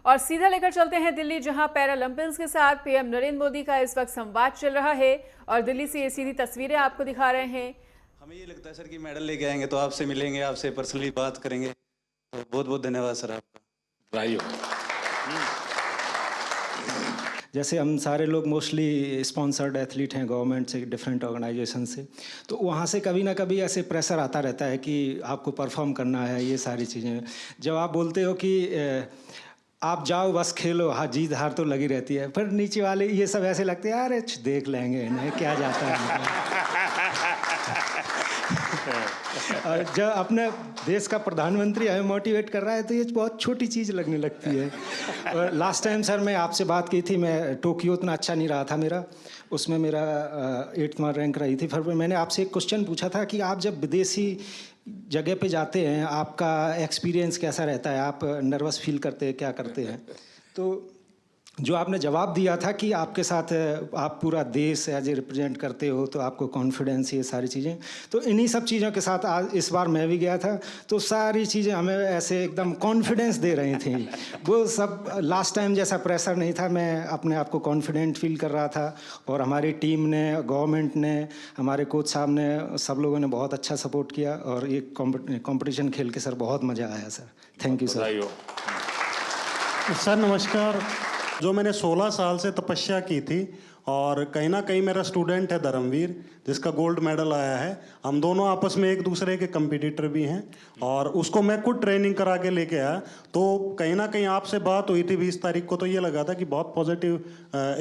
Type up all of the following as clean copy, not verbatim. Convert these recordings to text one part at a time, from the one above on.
और सीधा लेकर चलते हैं दिल्ली, जहां पैरालंपिक्स के साथ पीएम नरेंद्र मोदी का इस वक्त संवाद चल रहा है और दिल्ली से ये सीधी तस्वीरें आपको दिखा रहे हैं। हमें ये लगता है सर कि मेडल लेके आएंगे तो आपसे मिलेंगे, आपसे पर्सनली बात करेंगे, तो बहुत बहुत धन्यवाद सर आपका। भाइयों, जैसे हम सारे लोग मोस्टली स्पॉन्सर्ड एथलीट हैं गवर्नमेंट से, डिफरेंट ऑर्गेनाइजेशन से, तो वहाँ से कभी ना कभी ऐसे प्रेशर आता रहता है कि आपको परफॉर्म करना है, ये सारी चीज़ें। जब आप बोलते हो कि आप जाओ बस खेलो, हाँ जीत हार तो लगी रहती है, फिर नीचे वाले ये सब ऐसे लगते हैं अरे देख लेंगे इन्हें क्या जाता है। और जब अपने देश का प्रधानमंत्री हमें मोटिवेट कर रहा है तो ये बहुत छोटी चीज़ लगने लगती है। और लास्ट टाइम सर मैं आपसे बात की थी, मैं टोक्यो उतना अच्छा नहीं रहा था मेरा, उसमें मेरा 8वां रैंक रही थी। फिर मैंने आपसे एक क्वेश्चन पूछा था कि आप जब विदेशी जगह पे जाते हैं आपका एक्सपीरियंस कैसा रहता है, आप नर्वस फील करते हैं, क्या करते हैं? तो जो आपने जवाब दिया था कि आपके साथ आप पूरा देश एज ए रिप्रेजेंट करते हो तो आपको कॉन्फिडेंस, ये सारी चीज़ें, तो इन्हीं सब चीज़ों के साथ आज इस बार मैं भी गया था, तो सारी चीज़ें हमें ऐसे एकदम कॉन्फिडेंस दे रही थी। वो सब लास्ट टाइम जैसा प्रेशर नहीं था, मैं अपने आप को कॉन्फिडेंट फील कर रहा था। और हमारी टीम ने, गवर्नमेंट ने, हमारे कोच साहब ने, सब लोगों ने बहुत अच्छा सपोर्ट किया और ये कॉम्पिटिशन खेल के सर बहुत मज़ा आया sir. Thank you sir. Sir नमस्कार। जो मैंने 16 साल से तपस्या की थी और कहीं ना कहीं मेरा स्टूडेंट है धर्मवीर, जिसका गोल्ड मेडल आया है। हम दोनों आपस में एक दूसरे के कंपटीटर भी हैं और उसको मैं खुद ट्रेनिंग करा के लेके आया। तो कहीं ना कहीं आपसे बात हुई थी 20 तारीख को, तो ये लगा था कि बहुत पॉजिटिव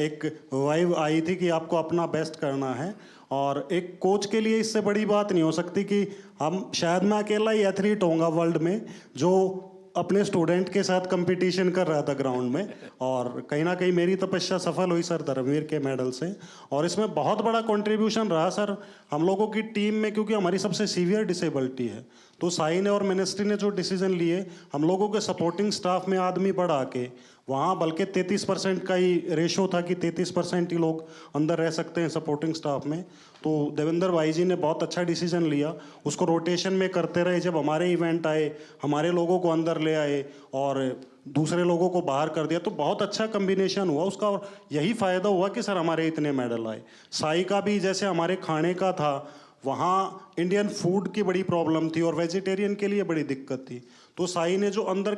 एक वाइब आई थी कि आपको अपना बेस्ट करना है। और एक कोच के लिए इससे बड़ी बात नहीं हो सकती कि हम, शायद मैं अकेला ही एथलीट होऊंगा वर्ल्ड में जो अपने स्टूडेंट के साथ कंपटीशन कर रहा था ग्राउंड में। और कहीं ना कहीं मेरी तपस्या सफल हुई सर धर्मवीर के मेडल से। और इसमें बहुत बड़ा कंट्रीब्यूशन रहा सर हम लोगों की टीम में, क्योंकि हमारी सबसे सीवियर डिसेबिलिटी है। तो साई ने और मिनिस्ट्री ने जो डिसीजन लिए, हम लोगों के सपोर्टिंग स्टाफ में आदमी बढ़ा के, वहाँ बल्कि 33% का ही रेशो था कि 33% ही लोग अंदर रह सकते हैं सपोर्टिंग स्टाफ में। तो देवेंद्र भाई जी ने बहुत अच्छा डिसीजन लिया, उसको रोटेशन में करते रहे। जब हमारे इवेंट आए, हमारे लोगों को अंदर ले आए और दूसरे लोगों को बाहर कर दिया, तो बहुत अच्छा कम्बिनेशन हुआ उसका। और यही फ़ायदा हुआ कि सर हमारे इतने मेडल आए। साई का भी जैसे हमारे खाने का था, वहाँ इंडियन फूड की बड़ी प्रॉब्लम थी और वेजिटेरियन के लिए बड़ी दिक्कत थी। तो साई ने जो अंदर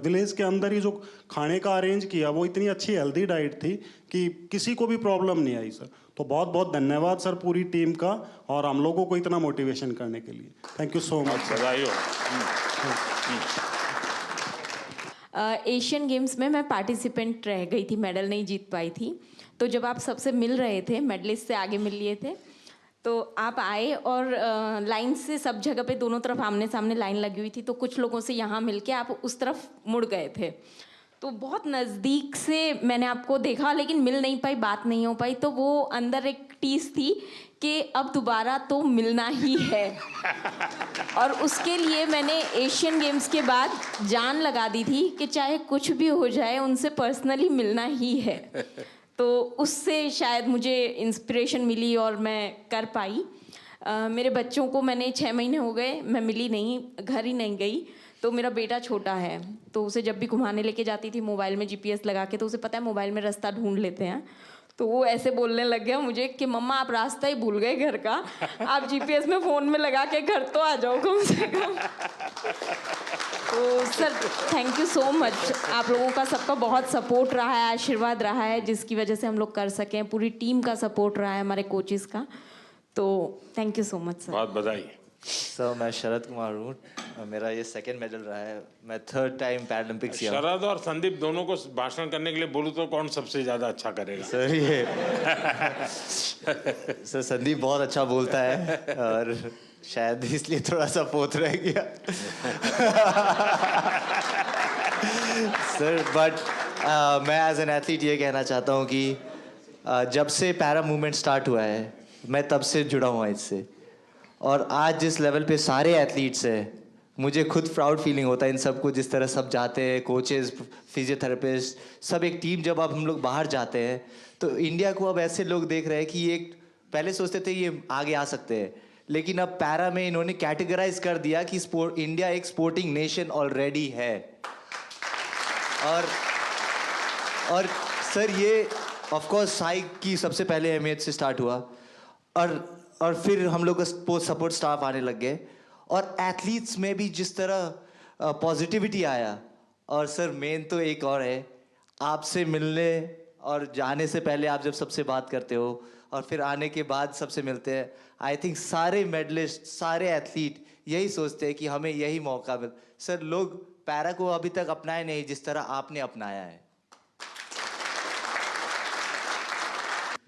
विलेज के अंदर ही जो खाने का अरेंज किया, वो इतनी अच्छी हेल्दी डाइट थी कि किसी को भी प्रॉब्लम नहीं आई सर। तो बहुत बहुत धन्यवाद सर पूरी टीम का और हम लोगों को इतना मोटिवेशन करने के लिए। Thank you so much. Asian games में मैं पार्टिसिपेंट रह गई थी, मेडल नहीं जीत पाई थी। तो जब आप सबसे मिल रहे थे, मेडलिस्ट से आगे मिल लिए थे, तो आप आए और लाइन से सब जगह पे दोनों तरफ आमने सामने लाइन लगी हुई थी। तो कुछ लोगों से यहाँ मिलके आप उस तरफ मुड़ गए थे, तो बहुत नज़दीक से मैंने आपको देखा, लेकिन मिल नहीं पाई, बात नहीं हो पाई। तो वो अंदर एक टीस थी कि अब दोबारा तो मिलना ही है। और उसके लिए मैंने एशियन गेम्स के बाद जान लगा दी थी कि चाहे कुछ भी हो जाए उनसे पर्सनली मिलना ही है। तो उससे शायद मुझे इंस्पिरेशन मिली और मैं कर पाई। मेरे बच्चों को मैंने 6 महीने हो गए, मैं मिली नहीं, घर ही नहीं गई। तो मेरा बेटा छोटा है, तो उसे जब भी घुमाने लेके जाती थी मोबाइल में GPS लगा के, तो उसे पता है मोबाइल में रास्ता ढूंढ लेते हैं। तो वो ऐसे बोलने लग गया मुझे कि मम्मा आप रास्ता ही भूल गए घर का, आप GPS में फ़ोन में लगा के घर तो आ जाओ कम से कम। तो sir thank you so much, आप लोगों का सबका बहुत सपोर्ट रहा है, आशीर्वाद रहा है, जिसकी वजह से हम लोग कर सकें। पूरी टीम का सपोर्ट रहा है, हमारे कोचेस का। तो thank you so much sir. बहुत बधाई सर। मैं शरद कुमार हूँ, मेरा ये 2nd मेडल रहा है, मैं 3rd टाइम पैरालंपिक्स किया। शरद और संदीप दोनों को भाषण करने के लिए बोलूँ तो कौन सबसे ज़्यादा अच्छा करेगा? सर ये सर संदीप बहुत अच्छा बोलता है और शायद इसलिए थोड़ा सा पोत रह गया। सर बट मैं एज एन एथलीट ये कहना चाहता हूँ कि जब से पैरा मूवमेंट स्टार्ट हुआ है मैं तब से जुड़ा हुआ इससे। और आज जिस लेवल पे सारे एथलीट्स हैं, मुझे खुद प्राउड फीलिंग होता है इन सबको, जिस तरह सब जाते हैं, कोचेस, फिजियोथेरेपिस्ट, सब एक टीम। जब अब हम लोग बाहर जाते हैं तो इंडिया को अब ऐसे लोग देख रहे हैं कि ये पहले सोचते थे ये आगे आ सकते हैं, लेकिन अब पैरा में इन्होंने कैटेगराइज कर दिया कि इंडिया एक स्पोर्टिंग नेशन ऑलरेडी है। और सर ये ऑफ कोर्स साई की सबसे पहले अहमियत से स्टार्ट हुआ और फिर हम लोग का सपोर्ट स्टाफ आने लग गए और एथलीट्स में भी जिस तरह पॉजिटिविटी आया। और सर मेन तो एक और है, आपसे मिलने और जाने से पहले आप जब सबसे बात करते हो और फिर आने के बाद सबसे मिलते हैं, आई थिंक सारे मेडलिस्ट सारे एथलीट यही सोचते हैं कि हमें यही मौका मिल। सर लोग पैरा को अभी तक अपनाए नहीं जिस तरह आपने अपनाया है।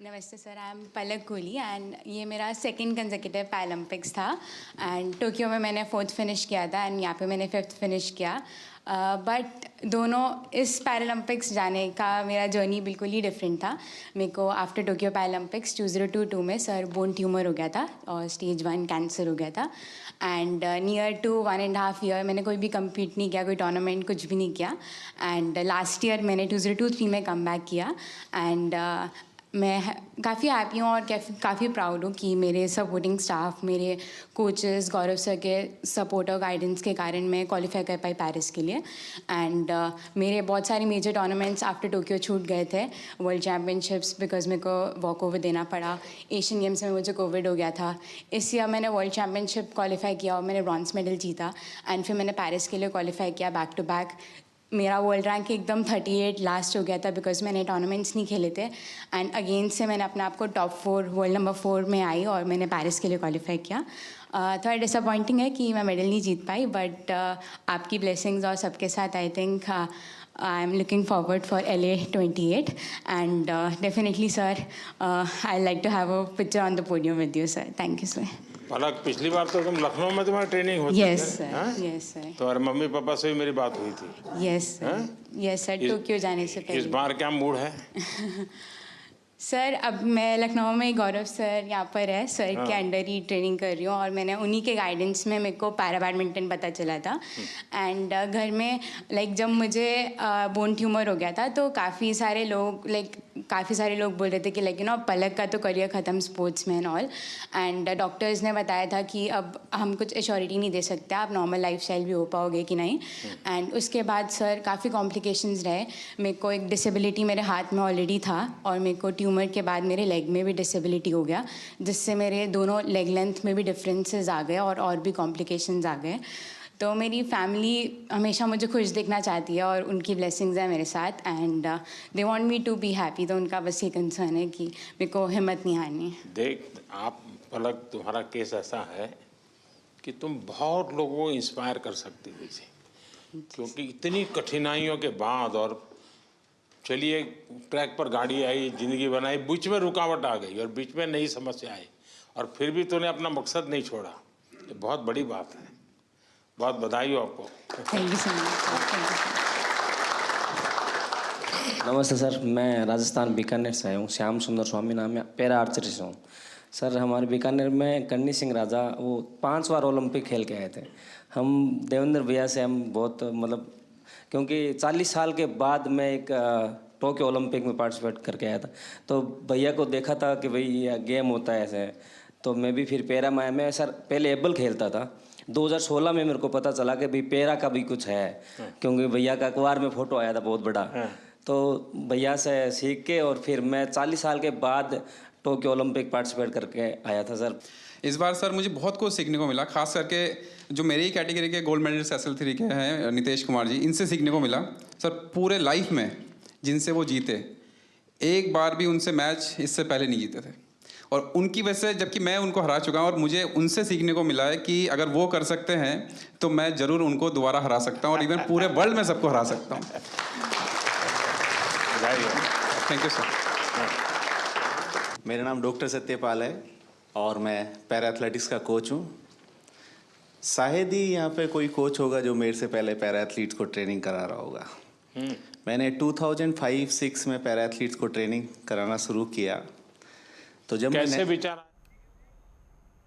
नमस्ते sir, I am Palak Kohli and ये मेरा सेकंड कंसेक्यूटिव पैरालंपिक्स था एंड टोक्यो में मैंने 4th फिनिश किया था एंड यहाँ पे मैंने 5th फिनिश किया। बट दोनों इस पैरालंपिक्स जाने का मेरा जर्नी बिल्कुल ही डिफरेंट था। मेरे को आफ्टर टोक्यो पैरालंपिक्स 2022 में सर बोन ट्यूमर हो गया था और स्टेज 1 कैंसर हो गया था एंड नियर टू 1.5 ईयर मैंने कोई भी कम्पीट नहीं किया, कोई टूर्नामेंट कुछ भी नहीं किया एंड लास्ट ईयर मैंने 2023 में कम बैक किया एंड मैं काफ़ी हैप्पी हूँ और काफ़ी प्राउड हूँ कि मेरे सपोर्टिंग स्टाफ, मेरे कोचेस, गौरव सर के सपोर्ट और गाइडेंस के कारण मैं क्वालिफाई कर पाई पेरिस के लिए एंड मेरे बहुत सारे मेजर टूर्नामेंट्स आफ्टर टोक्यो छूट गए थे। वर्ल्ड चैम्पियनशिप्स बिकॉज मेरे को वॉक ओवर देना पड़ा, एशियन गेम्स में मुझे कोविड हो गया था। इस ईयर मैंने वर्ल्ड चैम्पियनशिप क्वालिफाई किया और मैंने ब्रॉन्ज मेडल जीता एंड फिर मैंने पेरिस के लिए क्वालिफाई किया बैक टू बैक। मेरा वर्ल्ड रैंक एकदम 38 लास्ट हो गया था बिकॉज मैंने टूर्नामेंट्स नहीं खेले थे एंड अगेन से मैंने अपने आप को टॉप 4 वर्ल्ड नंबर 4 में आई और मैंने पेरिस के लिए क्वालिफाई किया। थोड़ा डिसअपॉइंटिंग है कि मैं मेडल नहीं जीत पाई बट आपकी ब्लेसिंग्स और सबके साथ I think I am looking forward for LA 28 and definitely sir I like to have a picture on the podium with you sir. Thank you sir. Palak, पिछली बार तो तुम लखनऊ में तुम्हारी ट्रेनिंग होती थी। Yes sir, yes sir. तो और मम्मी पापा से भी मेरी बात हुई थी। Yes sir, yes sir. Tokyo जाने से पहले इस बार क्या मूड है? सर अब मैं लखनऊ में गौरव सर यहाँ पर है, सर के अंडर ही ट्रेनिंग कर रही हूँ और मैंने उन्हीं के गाइडेंस में मेरे को पैरा बैडमिंटन पता चला था एंड घर में जब मुझे बोन ट्यूमर हो गया था तो काफ़ी सारे लोग बोल रहे थे कि पलक का तो करियर ख़त्म स्पोर्ट्स में ऑल एंड डॉक्टर्स ने बताया था कि अब हम कुछ एश्योरिटी नहीं दे सकते आप नॉर्मल लाइफस्टाइल भी हो पाओगे कि नहीं। एंड उसके बाद सर काफ़ी कॉम्प्लिकेशंस रहे। मेरे को एक डिसेबिलिटी मेरे हाथ में ऑलरेडी था और मेरे को ट्यूमर के बाद मेरे लेग में भी डिसेबिलिटी हो गया जिससे मेरे दोनों लेग लेंथ में भी डिफरेंसेस आ गए और भी कॉम्प्लिकेशंस आ गए। तो मेरी फैमिली हमेशा मुझे खुश देखना चाहती है और उनकी ब्लेसिंग्स हैं मेरे साथ and they want me to be happy. तो उनका बस ये कंसर्न है कि मेरे को हिम्मत नहीं हारनी। देख आप पलक, तुम्हारा केस ऐसा है कि तुम बहुत लोगों को इंस्पायर कर सकती हो इसे, क्योंकि इतनी कठिनाइयों के बाद और चलिए ट्रैक पर गाड़ी आई, जिंदगी बनाई, बीच में रुकावट आ गई और बीच में नई समस्या आई और फिर भी तूने अपना मकसद नहीं छोड़ा। ये बहुत बड़ी बात है। बहुत बधाई हो आपको। Thank you so much. नमस्ते सर, मैं राजस्थान बीकानेर से आया हूँ। श्याम सुंदर स्वामी नाम है, पैरा आर्चरी से हूँ सर। हमारे बीकानेर में कन्नी सिंह राजा वो 5 बार ओलंपिक खेल के आए थे। हम देवेंद्र भैया से हम बहुत क्योंकि 40 साल के बाद मैं एक टोक्यो ओलंपिक में पार्टिसिपेट करके आया था तो भैया को देखा था कि भाई ये गेम होता है ऐसे। तो मैं भी फिर पैरा में मैं सर पहले एबल खेलता था। 2016 में मेरे को पता चला कि भाई पैरा का भी कुछ है, क्योंकि भैया का अखबार में फ़ोटो आया था बहुत बड़ा। तो भैया से सीख के और फिर मैं 40 साल के बाद टोक्यो ओलंपिक पार्टिसिपेट करके आया था सर। इस बार सर मुझे बहुत कुछ सीखने को मिला, खास करके जो मेरी कैटेगरी के गोल्ड मेडलिस्ट SL3 के हैं नितेश कुमार जी, इनसे सीखने को मिला सर। पूरे लाइफ में जिनसे वो जीते, एक बार भी उनसे मैच इससे पहले नहीं जीते थे और उनकी वजह से, जबकि मैं उनको हरा चुका हूँ और मुझे उनसे सीखने को मिला है कि अगर वो कर सकते हैं तो मैं ज़रूर उनको दोबारा हरा सकता हूँ और इवन पूरे वर्ल्ड में सबको हरा सकता हूँ। Thank you sir. मेरा नाम डॉक्टर सत्यपाल है और मैं पैरा एथलेटिक्स का कोच हूँ। शायद ही यहाँ पे कोई कोच होगा जो मेरे से पहले पैरा एथलीट्स को ट्रेनिंग करा रहा होगा। मैंने 2005-06 में पैरा एथलीट्स को ट्रेनिंग कराना शुरू किया। तो जब कैसे विचार